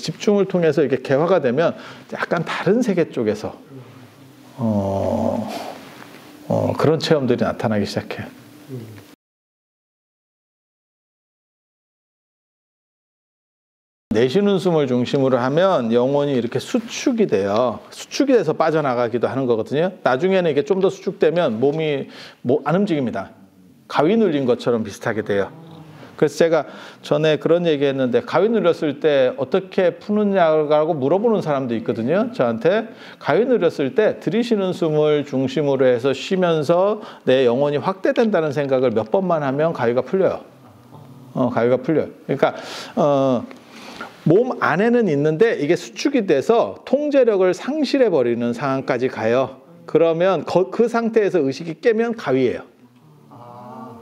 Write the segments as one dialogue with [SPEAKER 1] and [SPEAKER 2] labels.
[SPEAKER 1] 집중을 통해서 이게 개화가 되면 약간 다른 세계 쪽에서 그런 체험들이 나타나기 시작해요. 내쉬는 숨을 중심으로 하면 영혼이 이렇게 수축이 돼요. 수축이 돼서 빠져나가기도 하는 거거든요. 나중에는 이게 좀 더 수축되면 몸이 안 움직입니다. 가위 눌린 것처럼 비슷하게 돼요. 그래서 제가 전에 그런 얘기 했는데, 가위 눌렸을 때 어떻게 푸느냐고 물어보는 사람도 있거든요. 저한테 가위 눌렸을 때 들이쉬는 숨을 중심으로 해서 쉬면서 내 영혼이 확대된다는 생각을 몇 번만 하면 가위가 풀려요. 가위가 풀려요. 그러니까 몸 안에는 있는데 이게 수축이 돼서 통제력을 상실해 버리는 상황까지 가요. 그러면 그 상태에서 의식이 깨면 가위예요.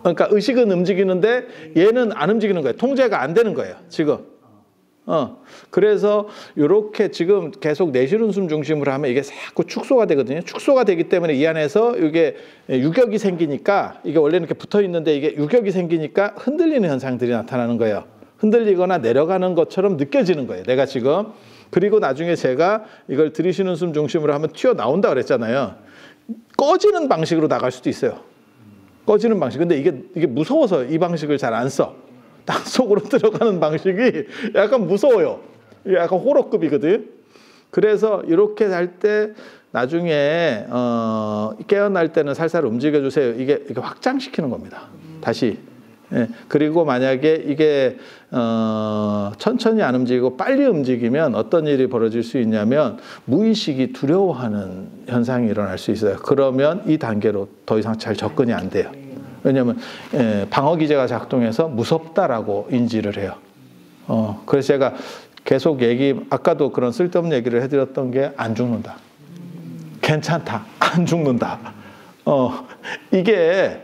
[SPEAKER 1] 그러니까 의식은 움직이는데 얘는 안 움직이는 거예요. 통제가 안 되는 거예요, 지금. 그래서 이렇게 지금 계속 내쉬는 숨 중심으로 하면 이게 자꾸 축소가 되거든요. 축소가 되기 때문에 이 안에서 이게 유격이 생기니까, 이게 원래는 이렇게 붙어 있는데 이게 유격이 생기니까 흔들리는 현상들이 나타나는 거예요. 흔들리거나 내려가는 것처럼 느껴지는 거예요, 내가 지금. 그리고 나중에 제가 이걸 들이쉬는 숨 중심으로 하면 튀어나온다 그랬잖아요. 꺼지는 방식으로 나갈 수도 있어요. 꺼지는 방식. 근데 이게 무서워서 이 방식을 잘 안 써. 땅 속으로 들어가는 방식이 약간 무서워요. 이게 약간 호러급이거든. 그래서 이렇게 할 때 나중에 깨어날 때는 살살 움직여주세요. 이게 확장시키는 겁니다. 다시. 예. 그리고 만약에 이게 천천히 안 움직이고 빨리 움직이면 어떤 일이 벌어질 수 있냐면 무의식이 두려워하는 현상이 일어날 수 있어요. 그러면 이 단계로 더 이상 잘 접근이 안 돼요. 왜냐하면 방어기제가 작동해서 무섭다라고 인지를 해요. 그래서 제가 계속 아까도 그런 쓸데없는 얘기를 해드렸던 게, 안 죽는다, 괜찮다, 안 죽는다. 이게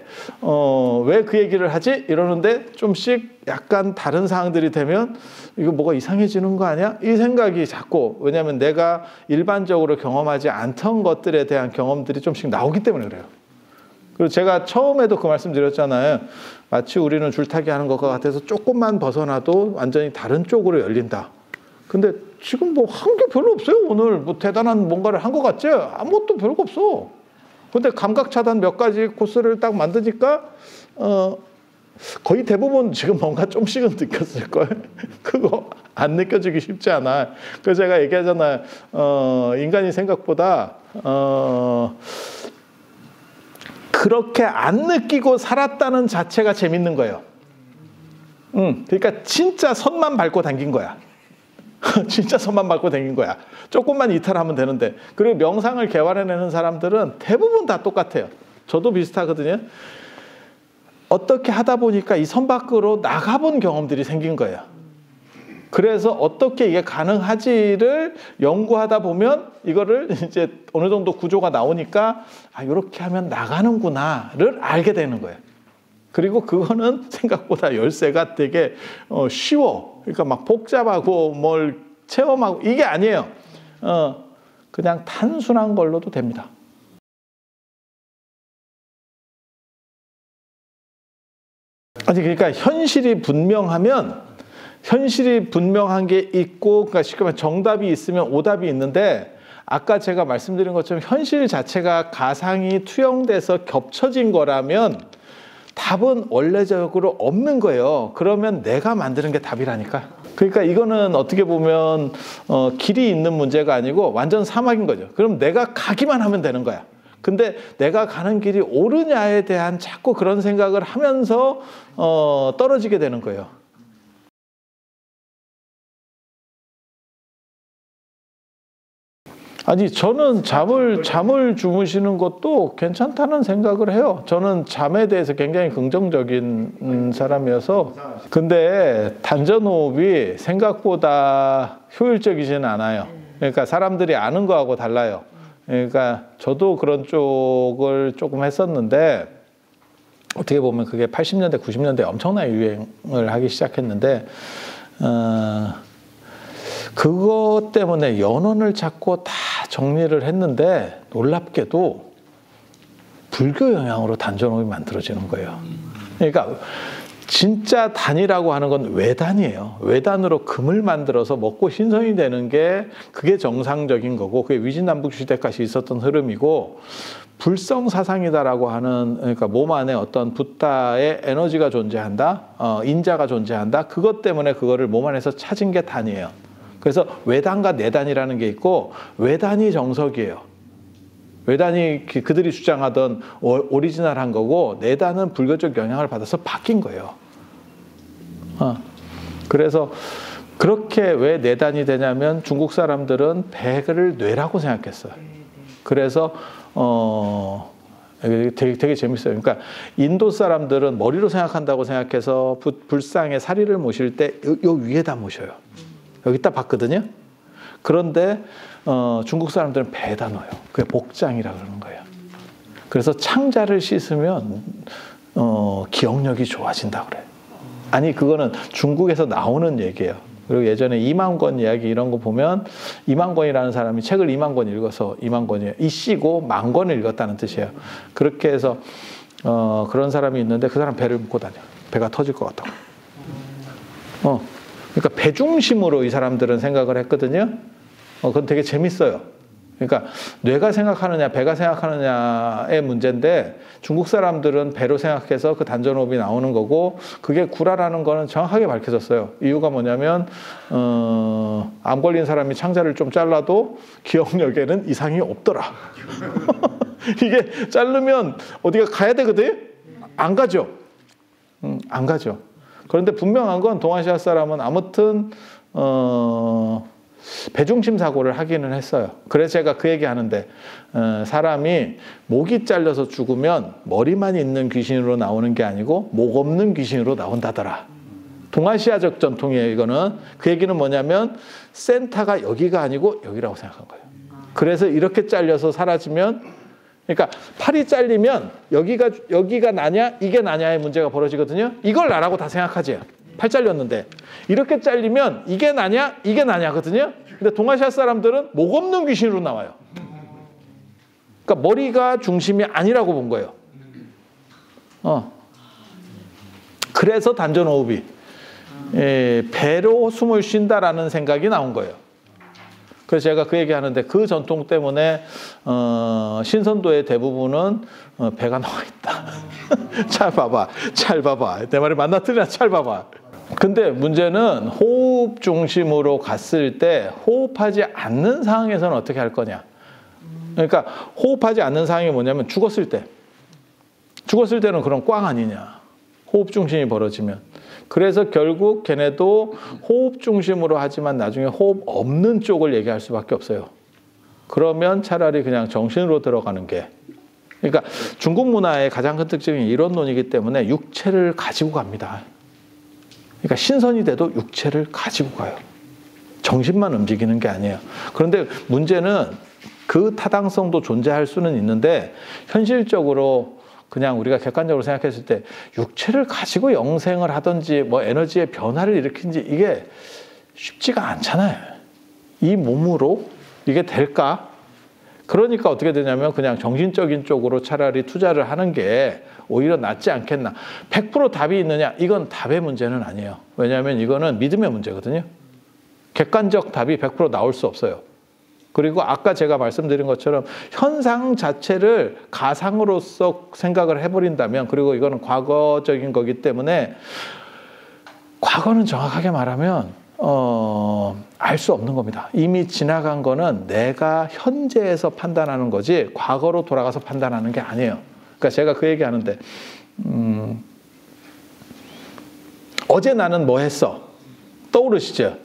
[SPEAKER 1] 왜 그 얘기를 하지? 이러는데 좀씩 약간 다른 상황들이 되면 이거 뭐가 이상해지는 거 아니야? 이 생각이 자꾸, 왜냐하면 내가 일반적으로 경험하지 않던 것들에 대한 경험들이 좀씩 나오기 때문에 그래요. 그리고 제가 처음에도 그 말씀 드렸잖아요. 마치 우리는 줄타기 하는 것과 같아서 조금만 벗어나도 완전히 다른 쪽으로 열린다. 근데 지금 뭐 한 게 별로 없어요. 오늘 뭐 대단한 뭔가를 한 것 같지? 아무것도 별거 없어. 근데 감각 차단 몇 가지 코스를 딱 만드니까 거의 대부분 지금 뭔가 좀씩은 느꼈을 거예요. 그거 안 느껴지기 쉽지 않아. 그래서 제가 얘기하잖아요. 인간이 생각보다 그렇게 안 느끼고 살았다는 자체가 재밌는 거예요. 그러니까 진짜 선만 밟고 당긴 거야. 진짜 손만 밟고 다닌 거야. 조금만 이탈하면 되는데. 그리고 명상을 개발해내는 사람들은 대부분 다 똑같아요. 저도 비슷하거든요. 어떻게 하다 보니까 이 선 밖으로 나가본 경험들이 생긴 거예요. 그래서 어떻게 이게 가능하지를 연구하다 보면 이거를 이제 어느 정도 구조가 나오니까 이렇게 하면 나가는구나를 알게 되는 거예요. 그리고 그거는 생각보다 열쇠가 되게 쉬워. 그러니까 막 복잡하고 뭘 체험하고 이게 아니에요. 그냥 단순한 걸로도 됩니다. 아니 그러니까 현실이 분명한 게 있고, 그러니까 쉽게 말하면 정답이 있으면 오답이 있는데, 아까 제가 말씀드린 것처럼 현실 자체가 가상이 투영돼서 겹쳐진 거라면 답은 원래적으로 없는 거예요. 그러면 내가 만드는 게 답이라니까. 그러니까 이거는 어떻게 보면 길이 있는 문제가 아니고 완전 사막인 거죠. 그럼 내가 가기만 하면 되는 거야. 근데 내가 가는 길이 옳으냐에 대한 자꾸 그런 생각을 하면서 떨어지게 되는 거예요. 아니 저는 잠을 주무시는 것도 괜찮다는 생각을 해요. 저는 잠에 대해서 굉장히 긍정적인 사람이어서. 근데 단전호흡이 생각보다 효율적이지는 않아요. 그러니까 사람들이 아는 거하고 달라요. 그러니까 저도 그런 쪽을 조금 했었는데, 어떻게 보면 그게 80년대 90년대에 엄청나게 유행을 하기 시작했는데, 그것 때문에 연원을 찾고 다 정리를 했는데, 놀랍게도 불교 영향으로 단전호흡이 만들어지는 거예요. 그러니까 진짜 단이라고 하는 건 외단이에요. 외단으로 금을 만들어서 먹고 신선이 되는 게 그게 정상적인 거고 그게 위진남북 시대까지 있었던 흐름이고 불성사상이다라고 하는 그러니까 몸 안에 어떤 붓다의 에너지가 존재한다, 인자가 존재한다. 그것 때문에 그거를 몸 안에서 찾은 게 단이에요. 그래서 외단과 내단이라는 게 있고 외단이 정석이에요. 외단이 그들이 주장하던 오리지널한 거고 내단은 불교적 영향을 받아서 바뀐 거예요. 그래서 그렇게 왜 내단이 되냐면 중국 사람들은 배를 뇌라고 생각했어요. 그래서 되게 재밌어요. 그러니까 인도 사람들은 머리로 생각한다고 생각해서 불상에 사리를 모실 때 요 위에다 모셔요. 여기다 봤거든요. 그런데 중국 사람들은 배에다 넣어요. 그게 복장이라 그러는 거예요. 그래서 창자를 씻으면 기억력이 좋아진다 그래요. 아니 그거는 중국에서 나오는 얘기예요. 그리고 예전에 이만권 이야기 이런 거 보면 이만권이라는 사람이 책을 2만 권 읽어서 2만 권이에요. 이씨고 1만 권을 읽었다는 뜻이에요. 그렇게 해서 그런 사람이 있는데 그 사람 배를 묶고 다녀요. 배가 터질 것 같다고. 그러니까 배 중심으로 이 사람들은 생각을 했거든요. 그건 되게 재밌어요. 그러니까 뇌가 생각하느냐 배가 생각하느냐의 문제인데 중국 사람들은 배로 생각해서 그 단전호흡이 나오는 거고 그게 구라라는 거는 정확하게 밝혀졌어요. 이유가 뭐냐면 암 걸린 사람이 창자를 좀 잘라도 기억력에는 이상이 없더라. 이게 자르면 어디가 가야 되거든? 안 가죠. 안 가죠. 그런데 분명한 건 동아시아 사람은 아무튼 배중심 사고를 하기는 했어요. 그래서 제가 그 얘기 하는데 사람이 목이 잘려서 죽으면 머리만 있는 귀신으로 나오는 게 아니고 목 없는 귀신으로 나온다더라. 동아시아적 전통이에요. 이거는. 그 얘기는 뭐냐면 센터가 여기가 아니고 여기라고 생각한 거예요. 그래서 이렇게 잘려서 사라지면 그러니까 팔이 잘리면 여기가 나냐 이게 나냐의 문제가 벌어지거든요. 이걸 나라고 다 생각하지. 팔 잘렸는데 이렇게 잘리면 이게 나냐 이게 나냐거든요. 근데 동아시아 사람들은 목 없는 귀신으로 나와요. 그러니까 머리가 중심이 아니라고 본 거예요. 그래서 단전호흡이 배로 숨을 쉰다라는 생각이 나온 거예요. 그래서 제가 그 얘기하는데 그 전통 때문에 신선도의 대부분은 배가 나와 있다. 잘 봐봐. 내 말이 맞나 틀리나 잘 봐봐. 근데 문제는 호흡 중심으로 갔을 때 호흡하지 않는 상황에서는 어떻게 할 거냐. 그러니까 호흡하지 않는 상황이 뭐냐면 죽었을 때는 그럼 꽝 아니냐. 호흡 중심이 벌어지면. 그래서 결국 걔네도 호흡 중심으로 하지만 나중에 호흡 없는 쪽을 얘기할 수밖에 없어요. 그러면 차라리 그냥 정신으로 들어가는 게. 그러니까 중국 문화의 가장 큰 특징이 이론론이기 때문에 육체를 가지고 갑니다. 그러니까 신선이 돼도 육체를 가지고 가요. 정신만 움직이는 게 아니에요. 그런데 문제는 그 타당성도 존재할 수는 있는데 현실적으로 그냥 우리가 객관적으로 생각했을 때 육체를 가지고 영생을 하든지 뭐 에너지의 변화를 일으키는지 이게 쉽지가 않잖아요. 이 몸으로 이게 될까? 그러니까 어떻게 되냐면 그냥 정신적인 쪽으로 차라리 투자를 하는 게 오히려 낫지 않겠나. 100% 답이 있느냐? 이건 답의 문제는 아니에요. 왜냐하면 이거는 믿음의 문제거든요. 객관적 답이 100% 나올 수 없어요. 그리고 아까 제가 말씀드린 것처럼 현상 자체를 가상으로서 생각을 해버린다면 그리고 이거는 과거적인 거기 때문에 과거는 정확하게 말하면 알 수 없는 겁니다. 이미 지나간 거는 내가 현재에서 판단하는 거지 과거로 돌아가서 판단하는 게 아니에요. 그러니까 제가 그 얘기하는데 어제 나는 뭐 했어? 떠오르시죠?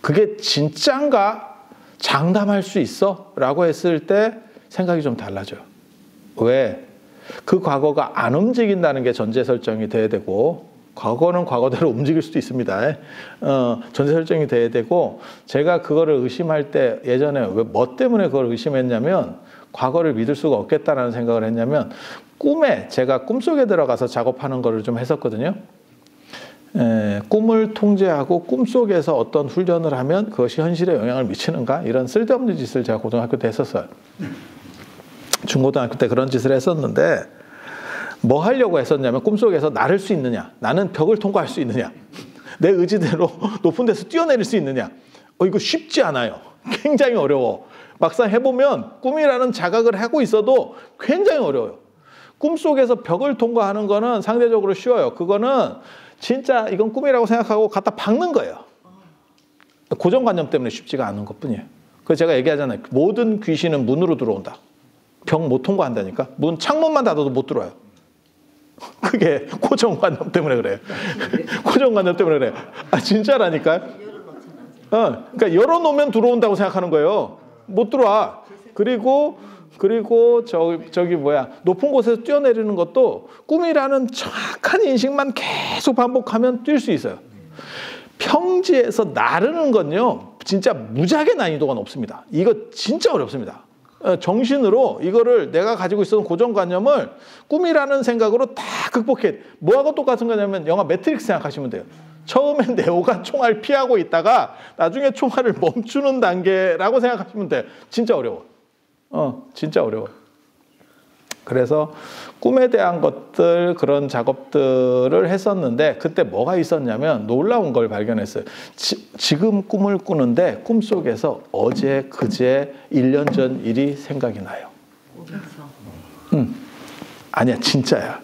[SPEAKER 1] 그게 진짠가? 장담할 수 있어? 라고 했을 때 생각이 좀 달라져요. 왜? 그 과거가 안 움직인다는 게 전제 설정이 돼야 되고 과거는 과거대로 움직일 수도 있습니다. 전제 설정이 돼야 되고 제가 그거를 의심할 때 예전에 왜 뭐 때문에 그걸 의심했냐면 과거를 믿을 수가 없겠다라는 생각을 했냐면 꿈에 제가 꿈속에 들어가서 작업하는 거를 좀 했었거든요. 꿈을 통제하고 꿈속에서 어떤 훈련을 하면 그것이 현실에 영향을 미치는가? 이런 쓸데없는 짓을 제가 고등학교 때 했었어요. 중고등학교 때 그런 짓을 했었는데 뭐 하려고 했었냐면 꿈속에서 나를 수 있느냐, 나는 벽을 통과할 수 있느냐, 내 의지대로 높은 데서 뛰어내릴 수 있느냐. 이거 쉽지 않아요. 굉장히 어려워. 막상 해보면 꿈이라는 자각을 하고 있어도 굉장히 어려워요. 꿈속에서 벽을 통과하는 거는 상대적으로 쉬워요. 그거는 진짜 이건 꿈이라고 생각하고 갖다 박는 거예요. 고정관념 때문에 쉽지가 않은 것뿐이에요. 그래서 제가 얘기하잖아요. 모든 귀신은 문으로 들어온다. 벽 못 통과한다니까. 창문만 닫아도 못 들어와요. 그게 고정관념 때문에 그래요. 고정관념 때문에 그래요. 진짜라니까요. 그러니까 열어놓으면 들어온다고 생각하는 거예요. 못 들어와. 그리고 저기 뭐야, 높은 곳에서 뛰어내리는 것도 꿈이라는 정확한 인식만 계속 반복하면 뛸 수 있어요. 평지에서 나르는 건요, 진짜 무지하게 난이도가 높습니다. 이거 진짜 어렵습니다. 정신으로 이거를 내가 가지고 있었던 고정관념을 꿈이라는 생각으로 다 극복해. 뭐하고 똑같은 거냐면 영화 매트릭스 생각하시면 돼요. 처음엔 네오가 총알 피하고 있다가 나중에 총알을 멈추는 단계라고 생각하시면 돼요. 진짜 어려워. 진짜 어려워. 그래서 꿈에 대한 것들, 그런 작업들을 했었는데 그때 뭐가 있었냐면 놀라운 걸 발견했어요. 지금 꿈을 꾸는데 꿈속에서 어제, 그제, 1년 전 일이 생각이 나요. 아니야, 진짜야.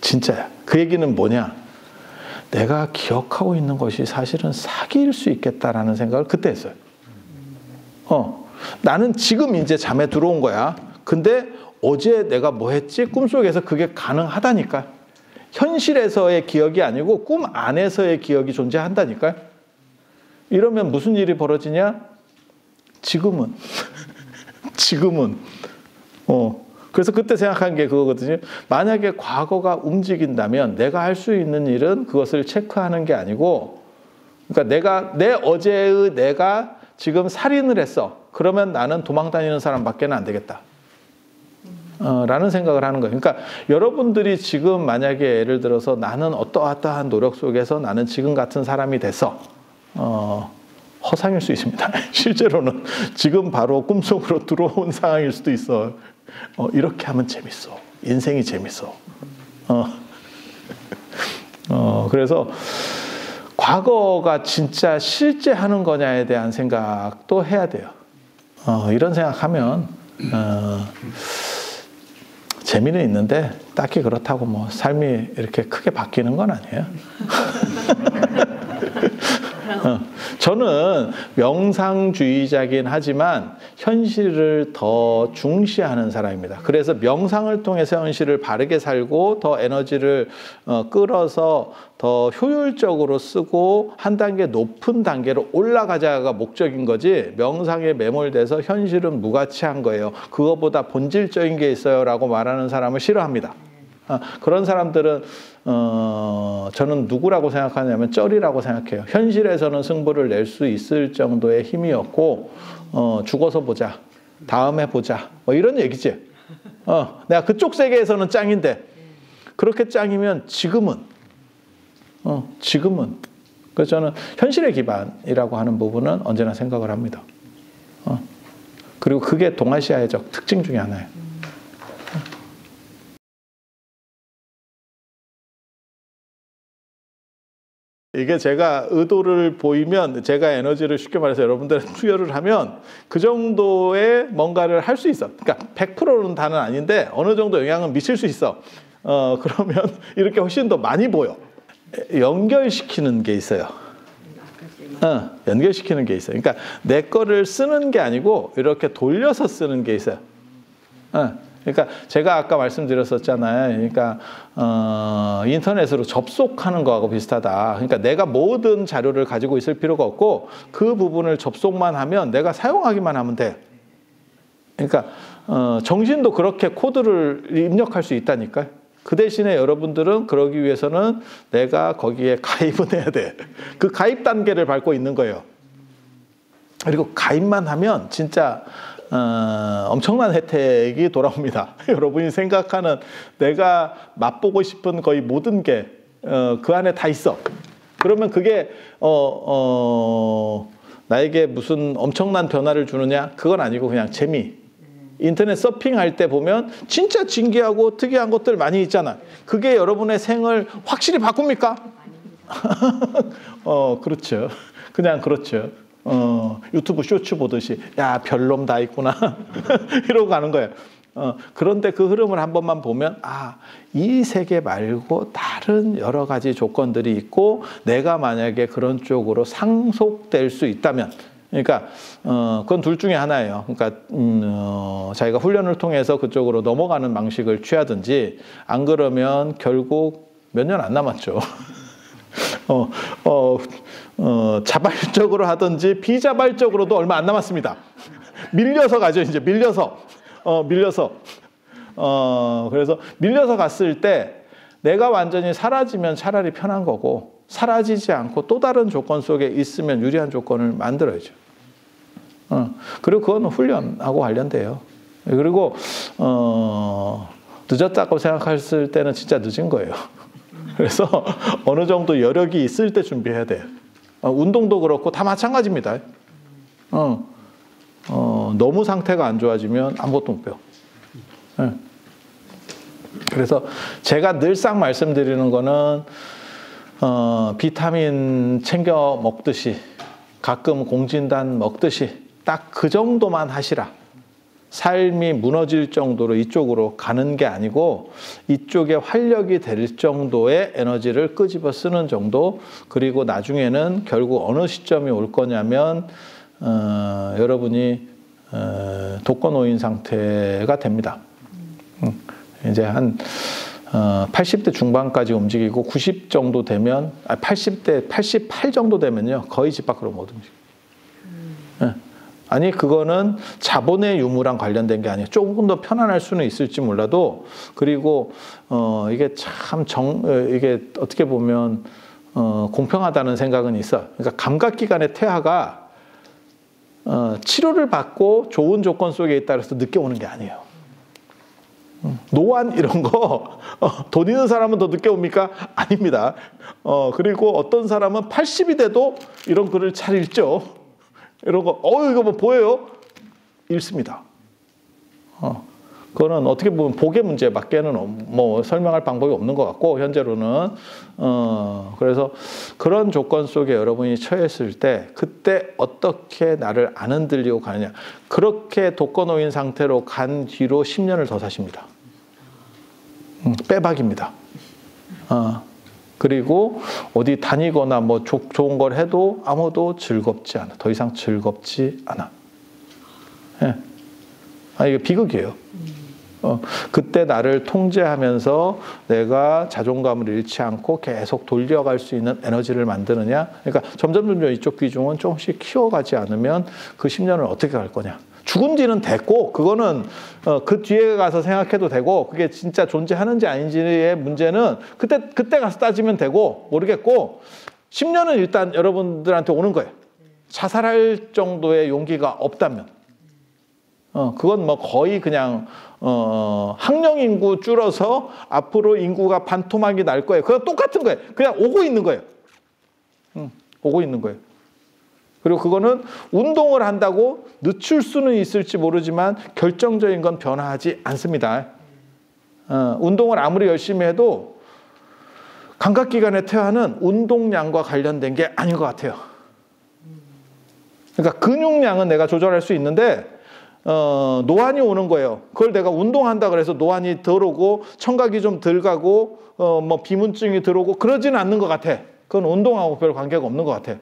[SPEAKER 1] 진짜야. 그 얘기는 뭐냐? 내가 기억하고 있는 것이 사실은 사기일 수 있겠다라는 생각을 그때 했어요. 나는 지금 이제 잠에 들어온 거야. 근데 어제 내가 뭐 했지? 꿈속에서 그게 가능하다니까. 현실에서의 기억이 아니고 꿈 안에서의 기억이 존재한다니까. 이러면 무슨 일이 벌어지냐? 지금은. 그래서 그때 생각한 게 그거거든요. 만약에 과거가 움직인다면 내가 할 수 있는 일은 그것을 체크하는 게 아니고, 그러니까 내 어제의 내가 지금 살인을 했어. 그러면 나는 도망 다니는 사람밖에 안 되겠다. 라는 생각을 하는 거예요. 그러니까 여러분들이 지금 만약에 예를 들어서 나는 어떠한 노력 속에서 나는 지금 같은 사람이 돼서 허상일 수 있습니다. 실제로는 지금 바로 꿈속으로 들어온 상황일 수도 있어. 이렇게 하면 재밌어. 인생이 재밌어. 그래서 과거가 진짜 실제 하는 거냐에 대한 생각도 해야 돼요. 이런 생각하면 재미는 있는데 딱히 그렇다고 뭐 삶이 이렇게 크게 바뀌는 건 아니에요. 저는 명상주의자긴 하지만 현실을 더 중시하는 사람입니다. 그래서 명상을 통해서 현실을 바르게 살고 더 에너지를 끌어서 더 효율적으로 쓰고 한 단계 높은 단계로 올라가자가 목적인 거지, 명상에 매몰돼서 현실은 무가치한 거예요. 그거보다 본질적인 게 있어요 라고 말하는 사람을 싫어합니다. 그런 사람들은 저는 누구라고 생각하냐면 쩔이라고 생각해요. 현실에서는 승부를 낼 수 있을 정도의 힘이었고 죽어서 보자, 다음에 보자, 뭐 이런 얘기지. 내가 그쪽 세계에서는 짱인데 그렇게 짱이면 지금은 그래서 저는 현실의 기반이라고 하는 부분은 언제나 생각을 합니다. 그리고 그게 동아시아의적 특징 중에 하나예요. 이게 제가 의도를 보이면, 제가 에너지를 쉽게 말해서 여러분들한테 투여를 하면 그 정도의 뭔가를 할 수 있어. 그러니까 100%는 다는 아닌데 어느 정도 영향은 미칠 수 있어. 그러면 이렇게 훨씬 더 많이 보여. 연결시키는 게 있어요. 연결시키는 게 있어요. 그러니까 내 거를 쓰는 게 아니고 이렇게 돌려서 쓰는 게 있어요. 그러니까 제가 아까 말씀드렸었잖아요. 그러니까 인터넷으로 접속하는 거하고 비슷하다. 그러니까 내가 모든 자료를 가지고 있을 필요가 없고 그 부분을 접속만 하면 내가 사용하기만 하면 돼. 그러니까 정신도 그렇게 코드를 입력할 수 있다니까요. 그 대신에 여러분들은 그러기 위해서는 내가 거기에 가입은 해야 돼. 그 가입 단계를 밟고 있는 거예요. 그리고 가입만 하면 진짜 엄청난 혜택이 돌아옵니다. 여러분이 생각하는 내가 맛보고 싶은 거의 모든 게 그 안에 다 있어. 그러면 그게 나에게 무슨 엄청난 변화를 주느냐? 그건 아니고 그냥 재미. 인터넷 서핑할 때 보면 진짜 신기하고 특이한 것들 많이 있잖아. 그게 여러분의 생을 확실히 바꿉니까? 그렇죠. 그냥 그렇죠. 유튜브 쇼츠 보듯이 야, 별놈 다 있구나. 이러고 가는 거예요. 그런데 그 흐름을 한 번만 보면 이 세계 말고 다른 여러 가지 조건들이 있고 내가 만약에 그런 쪽으로 상속될 수 있다면, 그러니까 그건 둘 중에 하나예요. 그러니까 자기가 훈련을 통해서 그쪽으로 넘어가는 방식을 취하든지, 안 그러면 결국 몇 년 안 남았죠. 자발적으로 하든지 비자발적으로도 얼마 안 남았습니다. 밀려서 가죠, 이제. 밀려서. 그래서 밀려서 갔을 때 내가 완전히 사라지면 차라리 편한 거고, 사라지지 않고 또 다른 조건 속에 있으면 유리한 조건을 만들어야죠. 그리고 그건 훈련하고 관련돼요. 그리고 늦었다고 생각했을 때는 진짜 늦은 거예요. 그래서 어느 정도 여력이 있을 때 준비해야 돼요. 운동도 그렇고 다 마찬가지입니다. 너무 상태가 안 좋아지면 아무것도 못 배워. 그래서 제가 늘상 말씀드리는 거는 비타민 챙겨 먹듯이, 가끔 공진단 먹듯이 딱 그 정도만 하시라. 삶이 무너질 정도로 이쪽으로 가는 게 아니고 이쪽에 활력이 될 정도의 에너지를 끄집어 쓰는 정도. 그리고 나중에는 결국 어느 시점이 올 거냐면 여러분이 독거노인 상태가 됩니다. 이제 한 80대 중반까지 움직이고 90 정도 되면 80대 88 정도 되면요 거의 집 밖으로 못 움직여요. 아니 그거는 자본의 유무랑 관련된 게 아니에요. 조금 더 편안할 수는 있을지 몰라도, 그리고 이게 참 이게 어떻게 보면 공평하다는 생각은 있어. 그러니까 감각기관의 퇴화가 치료를 받고 좋은 조건 속에 있다 그래서 늦게 오는 게 아니에요. 노안 이런 거 돈 있는 사람은 더 늦게 옵니까? 아닙니다. 그리고 어떤 사람은 80이 돼도 이런 글을 잘 읽죠. 이런 거 이거 뭐 보여요? 읽습니다. 그거는 어떻게 보면 복의 문제밖에는 뭐 설명할 방법이 없는 것 같고, 현재로는. 그래서 그런 조건 속에 여러분이 처했을 때 그때 어떻게 나를 안 흔들리고 가느냐. 그렇게 독거노인 상태로 간 뒤로 10년을 더 사십니다. 빼박입니다. 그리고 어디 다니거나 뭐 좋은 걸 해도 아무도 즐겁지 않아. 더 이상 즐겁지 않아. 예. 이게 비극이에요. 그때 나를 통제하면서 내가 자존감을 잃지 않고 계속 돌려갈 수 있는 에너지를 만드느냐. 그러니까 점점 이쪽 비중은 조금씩 키워가지 않으면 그 10년을 어떻게 갈 거냐. 죽은 지는 됐고, 그거는 그 뒤에 가서 생각해도 되고, 그게 진짜 존재하는지 아닌지의 문제는 그때 가서 따지면 되고, 모르겠고, 10년은 일단 여러분들한테 오는 거예요. 자살할 정도의 용기가 없다면. 그건 뭐 거의 그냥 학령 인구 줄어서 앞으로 인구가 반토막이 날 거예요. 그건 똑같은 거예요. 그냥 오고 있는 거예요. 오고 있는 거예요. 그리고 그거는 운동을 한다고 늦출 수는 있을지 모르지만 결정적인 건 변화하지 않습니다. 운동을 아무리 열심히 해도 감각기관의 퇴화는 운동량과 관련된 게 아닌 것 같아요. 그러니까 근육량은 내가 조절할 수 있는데 노안이 오는 거예요. 그걸 내가 운동한다 그래서 노안이 덜 오고 청각이 좀 덜 가고 뭐 비문증이 들어오고 그러지는 않는 것 같아. 그건 운동하고 별 관계가 없는 것 같아.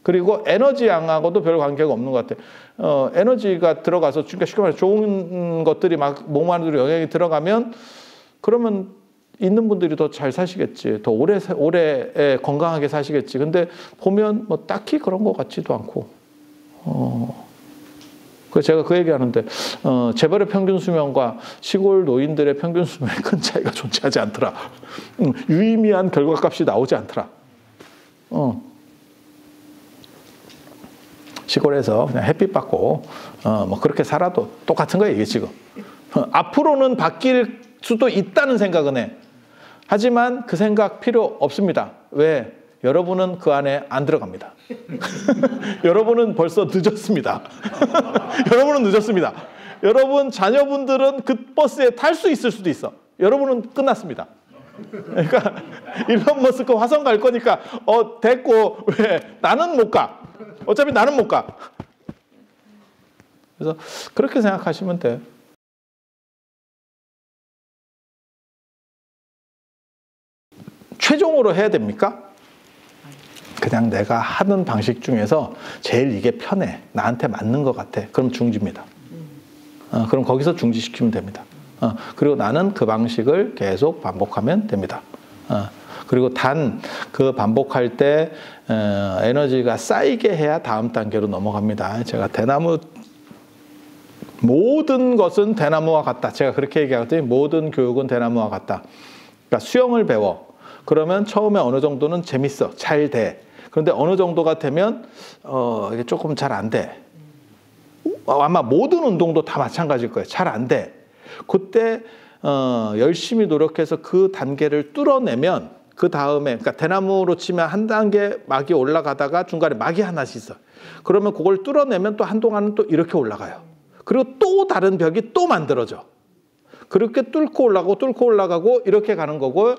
[SPEAKER 1] 그리고 에너지 양하고도 별 관계가 없는 것 같아. 에너지가 들어가서, 그러니까 쉽게 말해서 좋은 것들이 막 몸 안으로 영향이 들어가면, 그러면 있는 분들이 더 잘 사시겠지. 더 오래 건강하게 사시겠지. 근데 보면 뭐 딱히 그런 것 같지도 않고. 그래서 제가 그 얘기하는데 재벌의 평균 수명과 시골 노인들의 평균 수명에 큰 차이가 존재하지 않더라. 유의미한 결과값이 나오지 않더라. 시골에서 그냥 햇빛 받고 뭐 그렇게 살아도 똑같은 거예요, 이게 지금. 앞으로는 바뀔 수도 있다는 생각은 해. 하지만 그 생각 필요 없습니다. 왜? 여러분은 그 안에 안 들어갑니다. 여러분은 벌써 늦었습니다. 여러분은 늦었습니다. 여러분 자녀분들은 그 버스에 탈 수 있을 수도 있어. 여러분은 끝났습니다. 그러니까 일론 머스크 화성 갈 거니까 됐고 왜 나는 못 가. 어차피 나는 못 가. 그래서 그렇게 생각하시면 돼요. 최종으로 해야 됩니까? 그냥 내가 하는 방식 중에서 제일 이게 편해. 나한테 맞는 것 같아. 그럼 중지입니다. 그럼 거기서 중지시키면 됩니다. 그리고 나는 그 방식을 계속 반복하면 됩니다. 그리고 단 그 반복할 때 에너지가 쌓이게 해야 다음 단계로 넘어갑니다. 제가 대나무 모든 것은 대나무와 같다. 제가 그렇게 얘기하거든요. 모든 교육은 대나무와 같다. 그러니까 수영을 배워. 그러면 처음에 어느 정도는 재밌어. 잘 돼. 그런데 어느 정도가 되면 이게 조금 잘 안 돼. 아마 모든 운동도 다 마찬가지일 거예요. 잘 안 돼. 그때 열심히 노력해서 그 단계를 뚫어내면 그 다음에 그러니까 대나무로 치면 한 단계 막이 올라가다가 중간에 막이 하나씩 있어. 그러면 그걸 뚫어내면 또 한동안은 또 이렇게 올라가요. 그리고 또 다른 벽이 또 만들어져. 그렇게 뚫고 올라가고 이렇게 가는 거고,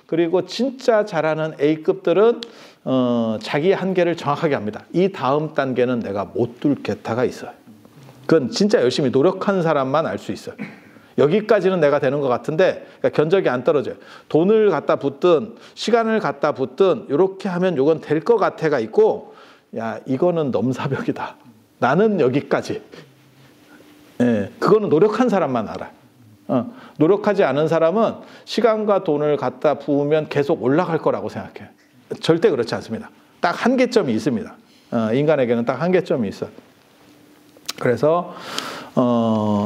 [SPEAKER 1] 그리고 진짜 잘하는 A급들은 자기 한계를 정확하게 합니다. 이 다음 단계는 내가 못 뚫겠다가 있어요. 그건 진짜 열심히 노력한 사람만 알 수 있어요. 여기까지는 내가 되는 것 같은데 그러니까 견적이 안 떨어져요. 돈을 갖다 붓든 시간을 갖다 붓든 이렇게 하면 이건 될 것 같아가 있고, 야 이거는 넘사벽이다. 나는 여기까지. 예, 그거는 노력한 사람만 알아. 노력하지 않은 사람은 시간과 돈을 갖다 부으면 계속 올라갈 거라고 생각해요. 절대 그렇지 않습니다. 딱 한계점이 있습니다. 인간에게는 딱 한계점이 있어요. 그래서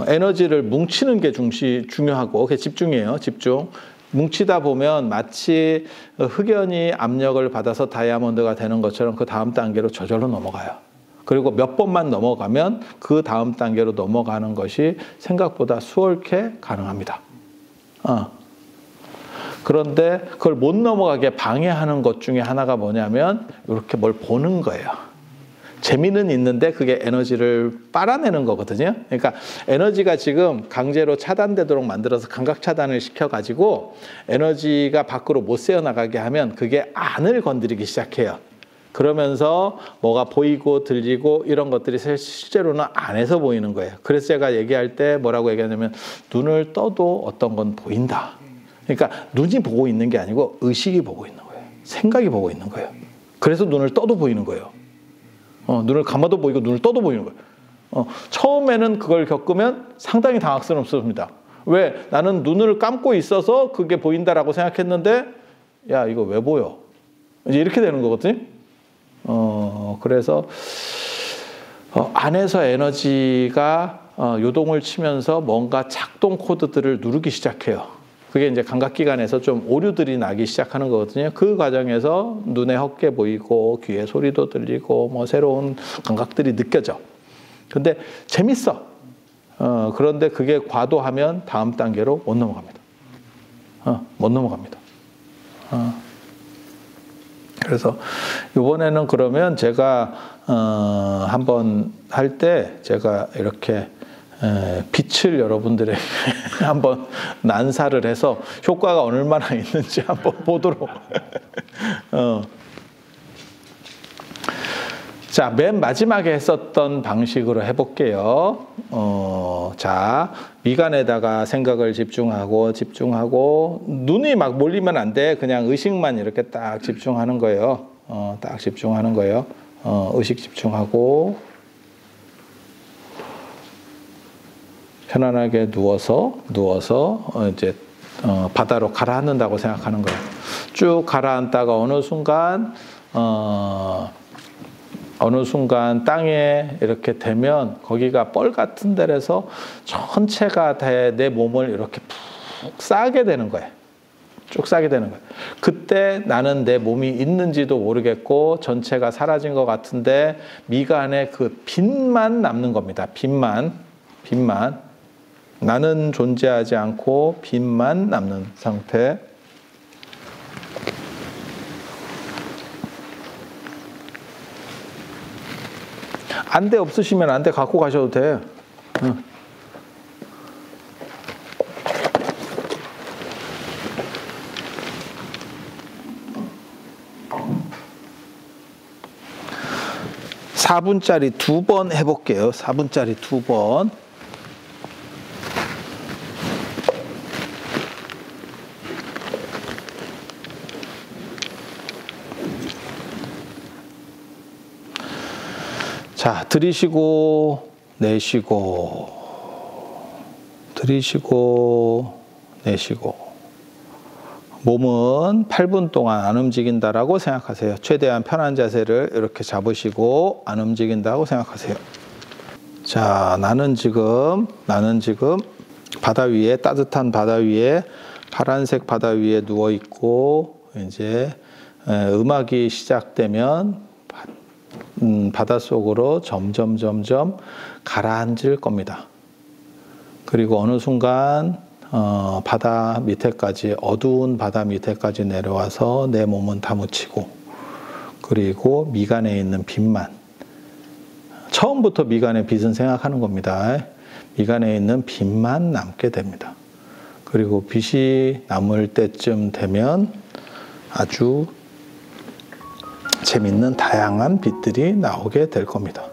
[SPEAKER 1] 에너지를 뭉치는 게 중요하고 그게 집중이에요. 집중. 뭉치다 보면 마치 흑연이 압력을 받아서 다이아몬드가 되는 것처럼 그 다음 단계로 저절로 넘어가요. 그리고 몇 번만 넘어가면 그 다음 단계로 넘어가는 것이 생각보다 수월케 가능합니다. 그런데 그걸 못 넘어가게 방해하는 것 중에 하나가 뭐냐면 이렇게 뭘 보는 거예요. 재미는 있는데 그게 에너지를 빨아내는 거거든요. 그러니까 에너지가 지금 강제로 차단되도록 만들어서 감각 차단을 시켜가지고 에너지가 밖으로 못 새어나가게 하면 그게 안을 건드리기 시작해요. 그러면서 뭐가 보이고 들리고 이런 것들이 실제로는 안에서 보이는 거예요. 그래서 제가 얘기할 때 뭐라고 얘기하냐면 눈을 떠도 어떤 건 보인다. 그러니까 눈이 보고 있는 게 아니고 의식이 보고 있는 거예요. 생각이 보고 있는 거예요. 그래서 눈을 떠도 보이는 거예요. 눈을 감아도 보이고 눈을 떠도 보이는 거예요. 처음에는 그걸 겪으면 상당히 당황스럽습니다. 왜? 나는 눈을 감고 있어서 그게 보인다라고 생각했는데 야 이거 왜 보여? 이제 이렇게 되는 거거든요. 그래서 안에서 에너지가 요동을 치면서 뭔가 작동 코드들을 누르기 시작해요. 그게 이제 감각기관에서 좀 오류들이 나기 시작하는 거거든요. 그 과정에서 눈에 헛게 보이고 귀에 소리도 들리고 뭐 새로운 감각들이 느껴져. 근데 재밌어. 그런데 그게 과도하면 다음 단계로 못 넘어갑니다. 못 넘어갑니다. 그래서 이번에는 그러면 제가 한번 할 때 제가 이렇게 빛을 여러분들에게 한번 난사를 해서 효과가 얼마나 있는지 한번 보도록. 자, 맨 마지막에 했었던 방식으로 해볼게요. 자, 미간에다가 생각을 집중하고 눈이 막 몰리면 안 돼. 그냥 의식만 이렇게 딱 집중하는 거예요. 딱 집중하는 거예요. 의식 집중하고 편안하게 누워서 이제 바다로 가라앉는다고 생각하는 거예요. 쭉 가라앉다가 어느 순간 땅에 이렇게 되면 거기가 뻘 같은 데에서 전체가 내 몸을 이렇게 푹 싸게 되는 거예요. 쭉 싸게 되는 거예요. 그때 나는 내 몸이 있는지도 모르겠고 전체가 사라진 것 같은데 미간에 그 빛만 남는 겁니다. 빛만. 나는 존재하지 않고 빛만 남는 상태. 안대 없으시면 안대 갖고 가셔도 돼. 4분짜리 2번 해볼게요. 4분짜리 2번. 자, 들이쉬고 내쉬고 들이쉬고 내쉬고. 몸은 8분 동안 안 움직인다라고 생각하세요. 최대한 편한 자세를 이렇게 잡으시고 안 움직인다고 생각하세요. 자, 나는 지금 바다 위에, 따뜻한 바다 위에, 파란색 바다 위에 누워 있고, 이제 음악이 시작되면 바닷속으로 점점 가라앉을 겁니다. 그리고 어느 순간 바다 밑에까지, 어두운 바다 밑에까지 내려와서 내 몸은 다 묻히고, 그리고 미간에 있는 빛만, 처음부터 미간의 빛은 생각하는 겁니다. 미간에 있는 빛만 남게 됩니다. 그리고 빛이 남을 때쯤 되면 아주 재밌는 다양한 빛들이 나오게 될 겁니다.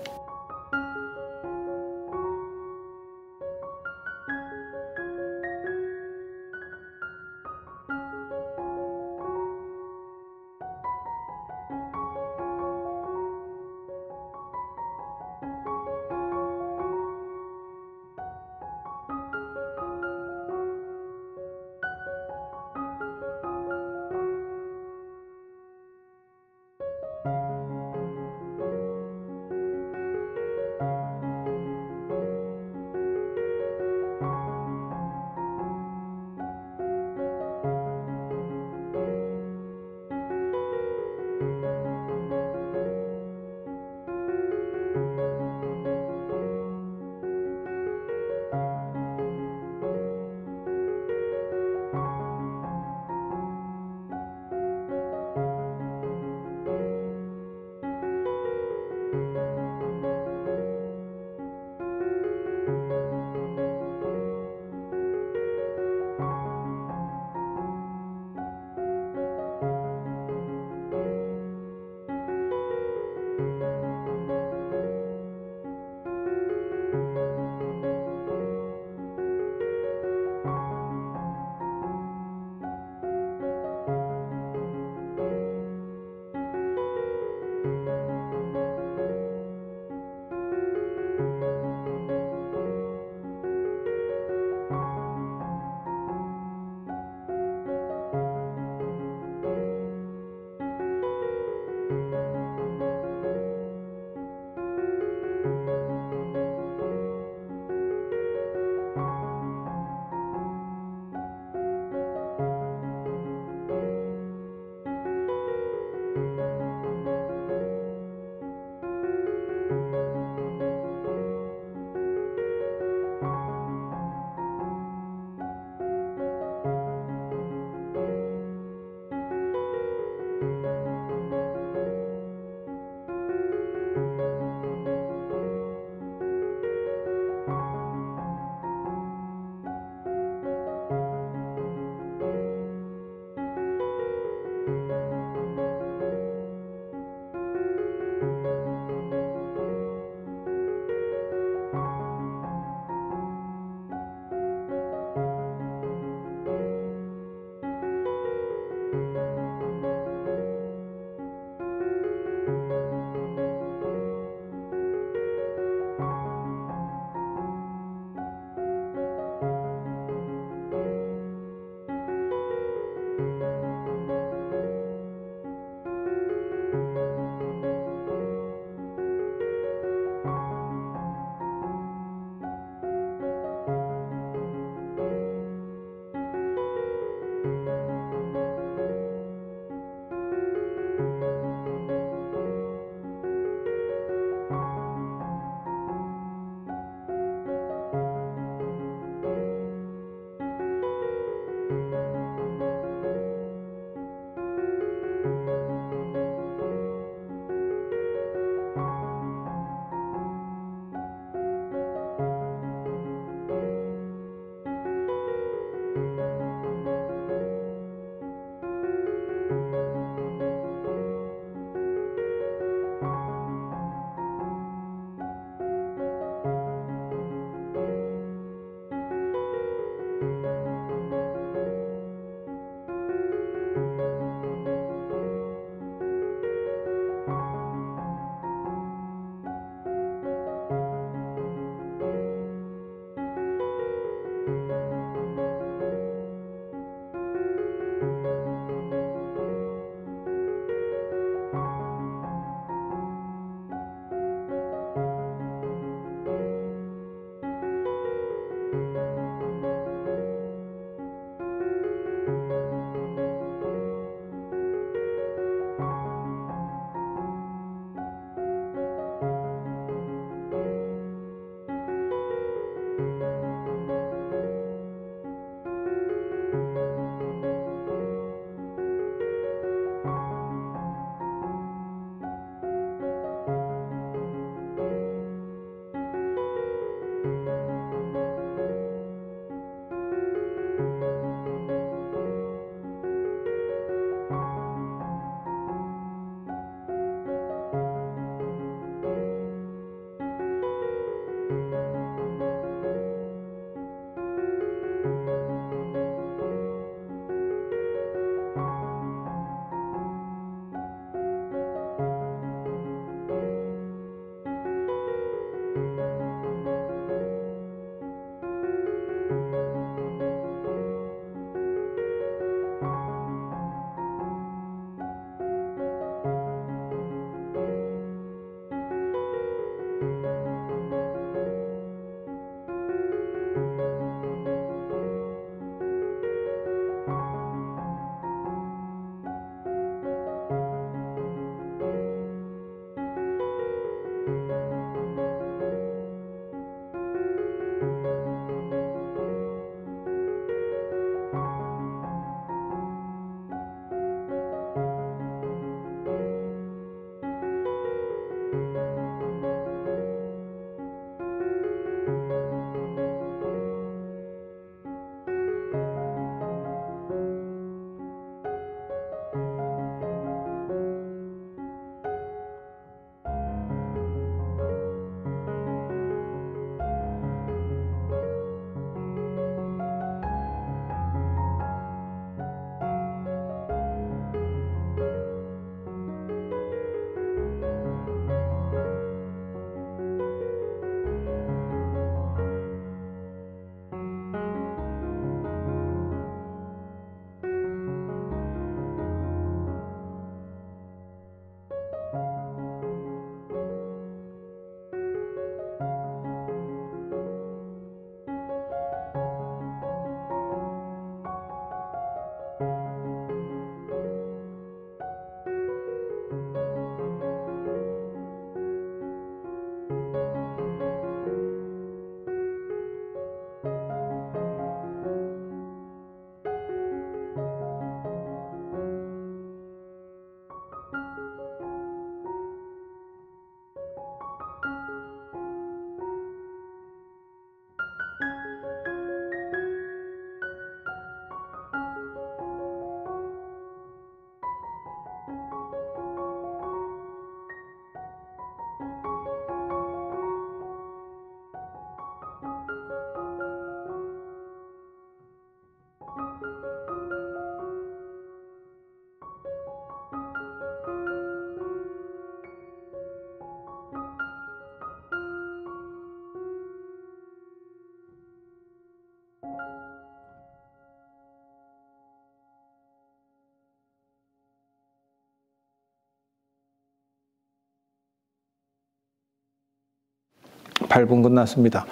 [SPEAKER 1] 8분 끝났습니다.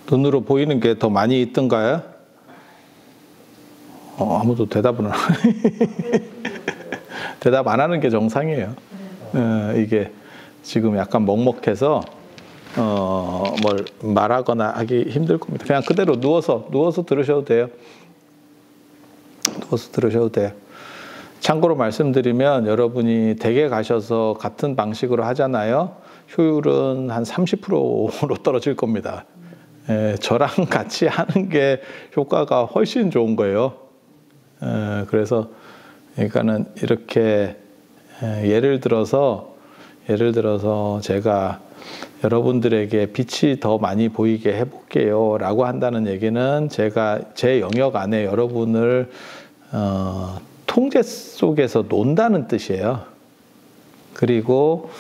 [SPEAKER 1] 눈으로 보이는 게 더 많이 있던가요? 아무도 대답을 안 대답 안 하는 게 정상이에요. 이게 지금 약간 먹먹해서 뭘 말하거나 하기 힘들 겁니다. 그냥 그대로 누워서 들으셔도 돼요. 누워서 들으셔도 돼요. 참고로 말씀드리면 여러분이 댁에 가셔서 같은 방식으로 하잖아요. 효율은 한 30%로 떨어질 겁니다. 저랑 같이 하는 게 효과가 훨씬 좋은 거예요. 그래서 그러니까는 이렇게 예를 들어서 제가 여러분들에게 빛이 더 많이 보이게 해볼게요 라고 한다는 얘기는 제가 제 영역 안에 여러분을 통제 속에서 논다는 뜻이에요. 그리고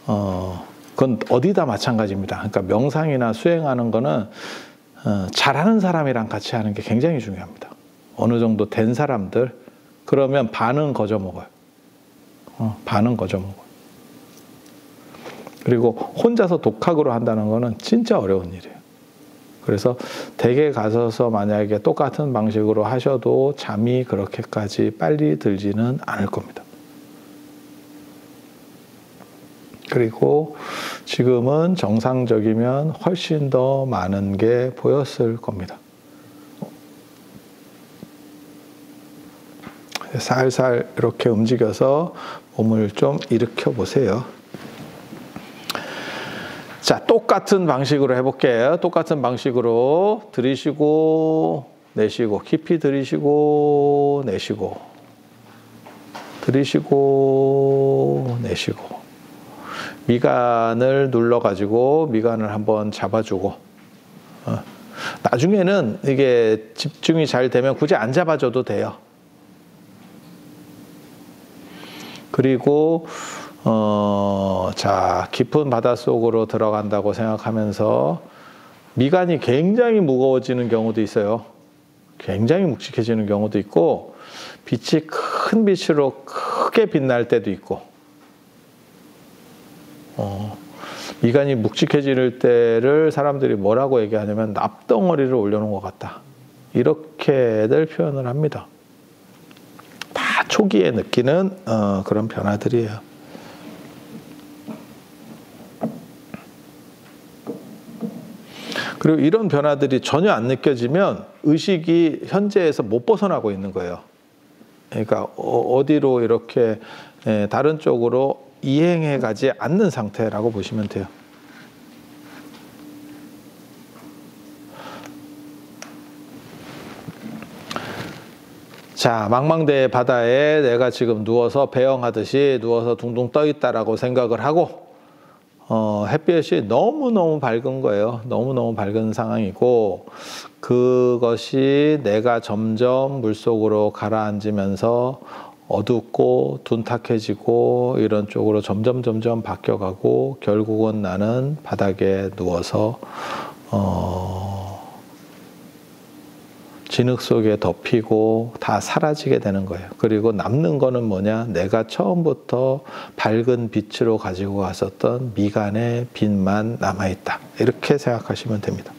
[SPEAKER 1] 그건 어디다 마찬가지입니다. 그러니까 명상이나 수행하는 거는 잘하는 사람이랑 같이 하는 게 굉장히 중요합니다. 어느 정도 된 사람들 그러면 반은 거저 먹어요. 반은 거저 먹어요. 그리고 혼자서 독학으로 한다는 거는 진짜 어려운 일이에요. 그래서 댁에 가셔서 만약에 똑같은 방식으로 하셔도 잠이 그렇게까지 빨리 들지는 않을 겁니다. 그리고 지금은 정상적이면 훨씬 더 많은 게 보였을 겁니다. 살살 이렇게 움직여서 몸을 좀 일으켜 보세요. 자, 똑같은 방식으로 해볼게요. 똑같은 방식으로 들이쉬고 내쉬고 깊이 들이쉬고 내쉬고 들이쉬고 내쉬고 미간을 눌러가지고 미간을 한번 잡아주고 나중에는 이게 집중이 잘 되면 굳이 안 잡아줘도 돼요. 그리고 자, 깊은 바닷속으로 들어간다고 생각하면서 미간이 굉장히 무거워지는 경우도 있어요. 굉장히 묵직해지는 경우도 있고 빛이 큰 빛으로 크게 빛날 때도 있고 미간이 묵직해질 때를 사람들이 뭐라고 얘기하냐면 납덩어리를 올려놓은 것 같다. 이렇게들 표현을 합니다. 다 초기에 느끼는 그런 변화들이에요. 그리고 이런 변화들이 전혀 안 느껴지면 의식이 현재에서 못 벗어나고 있는 거예요. 그러니까 어디로 이렇게 다른 쪽으로 이행해 가지 않는 상태라고 보시면 돼요. 자, 망망대해 바다에 내가 지금 누워서 배영하듯이 누워서 둥둥 떠 있다라고 생각을 하고 햇볕이 너무너무 밝은 거예요. 너무너무 밝은 상황이고 그것이 내가 점점 물속으로 가라앉으면서 어둡고 둔탁해지고 이런 쪽으로 점점 바뀌어가고 결국은 나는 바닥에 누워서 진흙 속에 덮이고 다 사라지게 되는 거예요. 그리고 남는 거는 뭐냐? 내가 처음부터 밝은 빛으로 가지고 갔었던 미간의 빛만 남아있다. 이렇게 생각하시면 됩니다.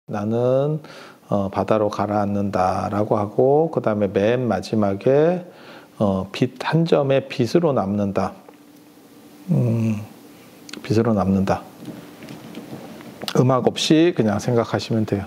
[SPEAKER 1] 나는 바다로 가라앉는다라고 하고 그 다음에 맨 마지막에 빛 한 점의 빛으로 남는다. 빛으로 남는다. 음악 없이 그냥 생각하시면 돼요.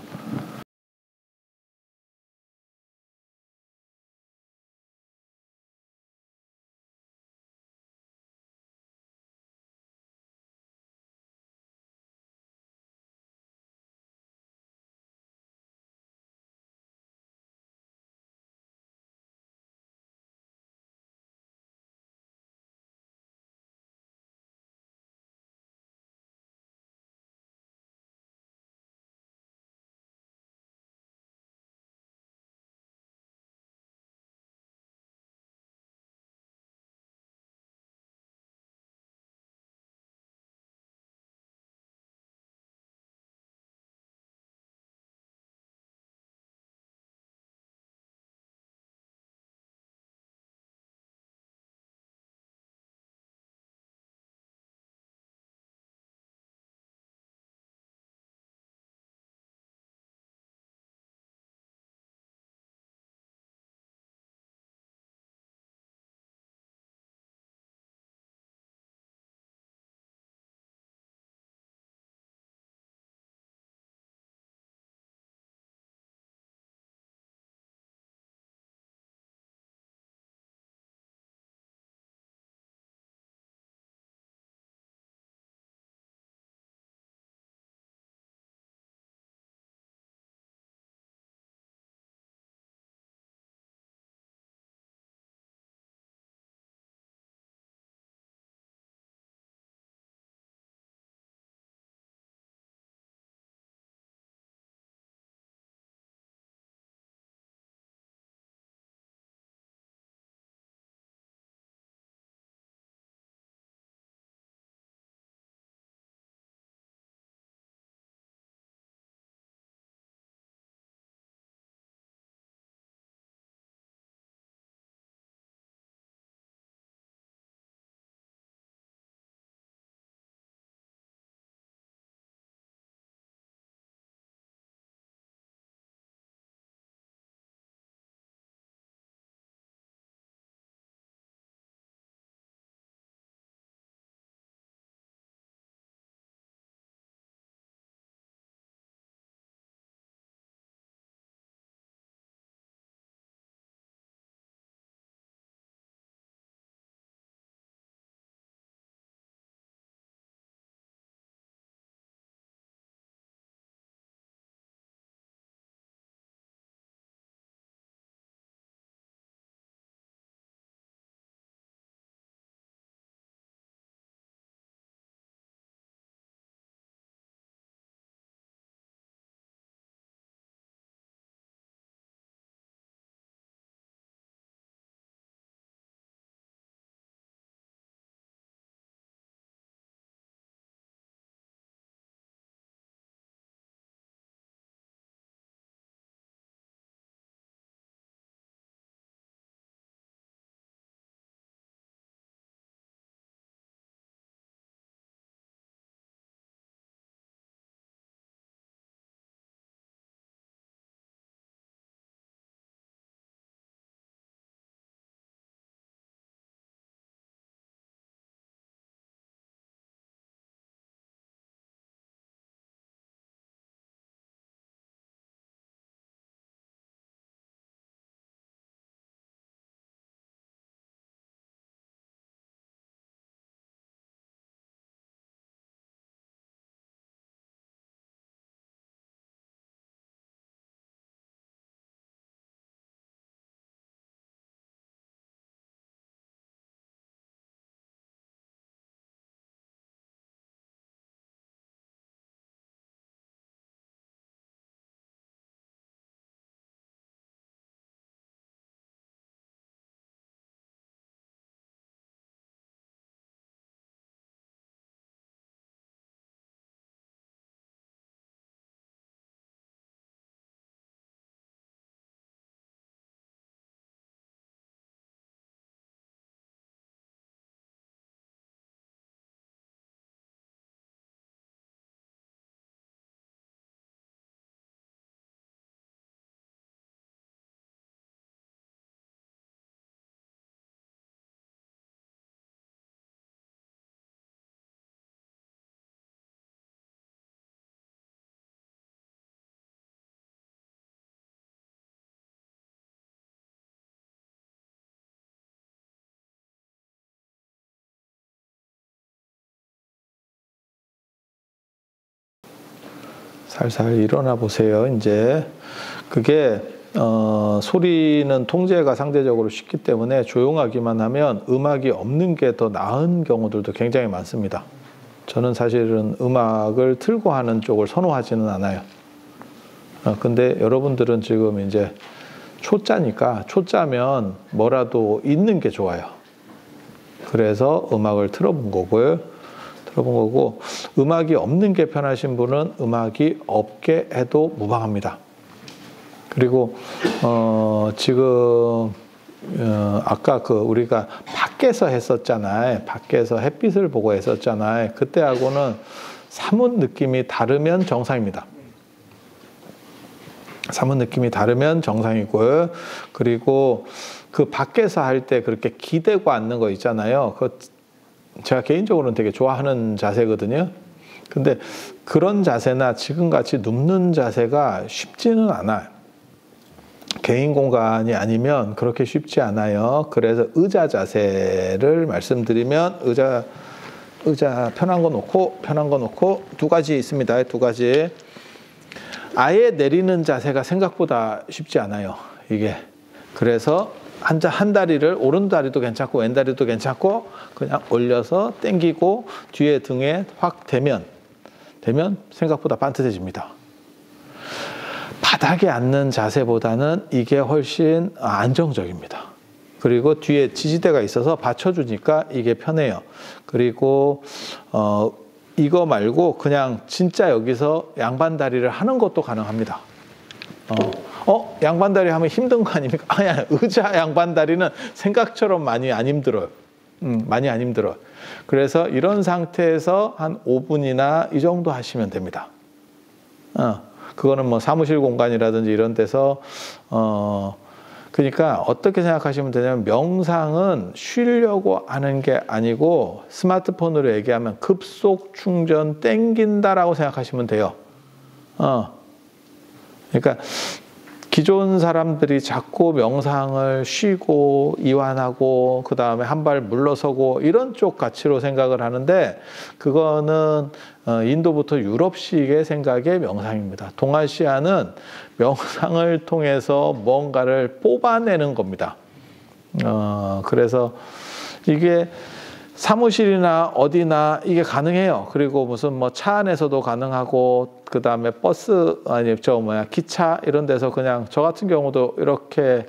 [SPEAKER 1] 살살 일어나 보세요. 이제 그게 소리는 통제가 상대적으로 쉽기 때문에 조용하기만 하면 음악이 없는 게 더 나은 경우들도 굉장히 많습니다. 저는 사실은 음악을 틀고 하는 쪽을 선호하지는 않아요. 근데 여러분들은 지금 이제 초짜니까 초짜면 뭐라도 있는 게 좋아요. 그래서 음악을 틀어본 거고요. 음악이 없는 게 편하신 분은 음악이 없게 해도 무방합니다. 그리고 지금 아까 우리가 밖에서 했었잖아요. 밖에서 햇빛을 보고 했었잖아요. 그때하고는 사뭇 느낌이 다르면 정상입니다. 사뭇 느낌이 다르면 정상이고요. 그리고 그 밖에서 할 때 그렇게 기대고 앉는 거 있잖아요. 제가 개인적으로는 되게 좋아하는 자세거든요. 근데 그런 자세나 지금같이 눕는 자세가 쉽지는 않아요. 개인 공간이 아니면 그렇게 쉽지 않아요. 그래서 의자 자세를 말씀드리면 의자 편한 거 놓고 두 가지 있습니다. 두 가지. 아예 내리는 자세가 생각보다 쉽지 않아요. 이게. 그래서 한 다리를 오른 다리도 괜찮고 왼 다리도 괜찮고 그냥 올려서 당기고 뒤에 등에 확 대면 생각보다 반듯해집니다. 바닥에 앉는 자세보다는 이게 훨씬 안정적입니다. 그리고 뒤에 지지대가 있어서 받쳐주니까 이게 편해요. 그리고 이거 말고 그냥 진짜 여기서 양반다리를 하는 것도 가능합니다. 양반다리 하면 힘든 거 아닙니까? 아니, 의자 양반다리는 생각처럼 많이 안 힘들어요. 많이 안 힘들어요. 그래서 이런 상태에서 한 5분이나 이 정도 하시면 됩니다. 그거는 뭐 사무실 공간이라든지 이런 데서 그러니까 어떻게 생각하시면 되냐면 명상은 쉬려고 하는 게 아니고 스마트폰으로 얘기하면 급속 충전 땡긴다라고 생각하시면 돼요. 그러니까 기존 사람들이 자꾸 명상을 쉬고 이완하고 그 다음에 한 발 물러서고 이런 쪽 가치로 생각을 하는데 그거는 인도부터 유럽식의 생각의 명상입니다. 동아시아는 명상을 통해서 뭔가를 뽑아내는 겁니다. 그래서 이게 사무실이나 어디나 이게 가능해요. 그리고 무슨 뭐 차 안에서도 가능하고 그 다음에 버스 기차 이런 데서 그냥 저 같은 경우도 이렇게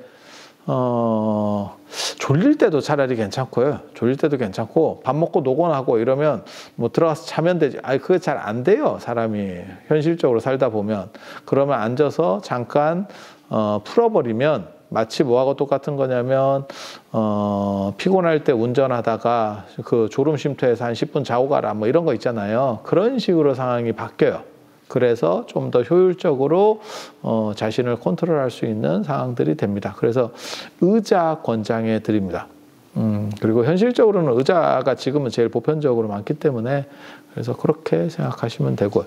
[SPEAKER 1] 졸릴 때도 차라리 괜찮고요. 졸릴 때도 괜찮고 밥 먹고 노곤하고 이러면 뭐 들어가서 자면 되지. 그게 잘 안 돼요. 사람이 현실적으로 살다 보면. 그러면 앉아서 잠깐 풀어버리면 마치 뭐하고 똑같은 거냐면 피곤할 때 운전하다가 그 졸음 쉼터에서 한 10분 자고 가라 뭐 이런 거 있잖아요. 그런 식으로 상황이 바뀌어요. 그래서 좀 더 효율적으로 자신을 컨트롤할 수 있는 상황들이 됩니다. 그래서 의자 권장해 드립니다. 그리고 현실적으로는 의자가 지금은 제일 보편적으로 많기 때문에 그래서 그렇게 생각하시면 되고요.